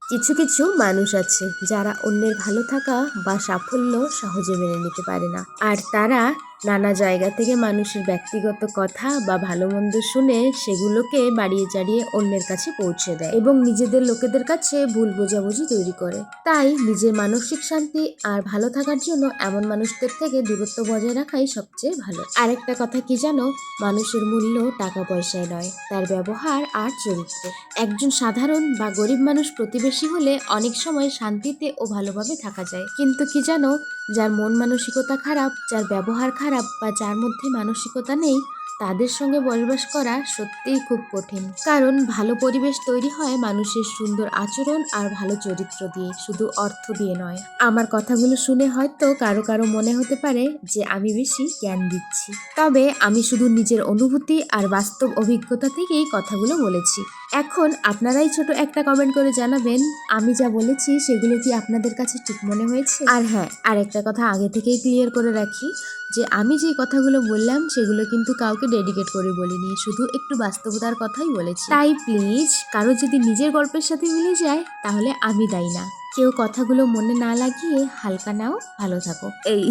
কিছু কিছু মানুষ আছে যারা অন্যের ভালো থাকা বা সাফল্য সহজে মেনে নিতে পারে না, আর তারা নানা জায়গা থেকে মানুষের ব্যক্তিগত কথা বা ভালো মন্দ শুনে সেগুলোকে বাড়িয়ে চাড়িয়ে অন্যের কাছে পৌঁছে দেয় এবং নিজেদের লোকেদের কাছে ভুল বোঝাবুঝি তৈরি করে। তাই নিজের মানসিক শান্তি আর ভালো থাকার জন্য এমন মানুষদের থেকে দূরত্ব বজায় রাখাই সবচেয়ে ভালো। আরেকটা কথা কি জানো, মানুষের মূল্য টাকা পয়সায় নয়, তার ব্যবহার আর চরিত্র। একজন সাধারণ বা গরিব মানুষ প্রতিবেশী হলে অনেক সময় শান্তিতে ও ভালোভাবে থাকা যায়, কিন্তু কি জানো, যার মন মানসিকতা খারাপ, যার ব্যবহার খারাপ বা যার মধ্যে মানসিকতা নেই, তাদের সঙ্গে বসবাস করা সত্যিই খুব কঠিন। কারণ ভালো পরিবেশ তৈরি হয় মানুষের সুন্দর আচরণ আর ভালো চরিত্র দিয়ে, শুধু অর্থ দিয়ে নয়। আমার কথাগুলো শুনে হয়তো কারো কারো মনে হতে পারে যে আমি বেশি জ্ঞান দিচ্ছি, তবে আমি শুধু নিজের অনুভূতি আর বাস্তব অভিজ্ঞতা থেকেই কথাগুলো বলেছি। এখন আপনারাই ছোট একটা কমেন্ট করে জানাবেন আমি যা বলেছি সেগুলো কি আপনাদের কাছে ঠিক মনে হয়েছে। আর হ্যাঁ, আর একটা কথা আগে থেকেই ক্লিয়ার করে রাখি যে আমি যে কথাগুলো বললাম সেগুলো কিন্তু কাউকে ডেডিকেট করে বলিনি, শুধু একটু বাস্তবতার কথাই বলেছি। তাই প্লিজ কারো যদি নিজের গল্পের সাথে মিলে যায় তাহলে আমি দায়ী না। কেউ কথাগুলো মনে না লাগিয়ে হালকা নাও, ভালো থাকো। এই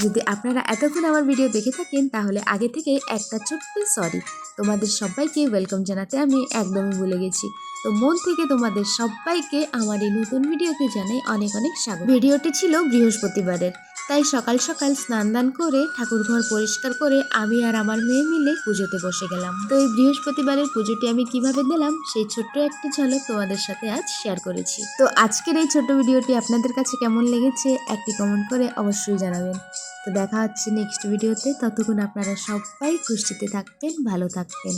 যদি আপনারা এতক্ষণ আমার ভিডিও দেখে থাকেন তাহলে আগে থেকে একটা ছোট্ট সরি। তোমাদের সবাইকে ওয়েলকাম জানাতে আমি একদমই ভুলে গেছি। তো মন থেকে তোমাদের সবাইকে আমার এই নতুন ভিডিওতে জানাই অনেক অনেক স্বাগত। ভিডিওটি ছিল বৃহস্পতিবারের, তাই সকাল সকাল স্নান দান করে ঠাকুর ঘর পরিষ্কার করে আমি আর আমার মেয়ে মিলে পুজোতে বসে গেলাম। তো এই বৃহস্পতিবারের পুজোটি আমি কিভাবে দিলাম সেই ছোট্ট একটি ঝলক তোমাদের সাথে আজ শেয়ার করেছি। তো আজকের এই ছোট্ট ভিডিওটি আপনাদের কাছে কেমন লেগেছে একটি কমেন্ট করে অবশ্যই জানাবেন। তো দেখা হচ্ছে নেক্সট ভিডিওতে, ততক্ষণ আপনারা সবাই খুশিতে থাকবেন, ভালো থাকবেন।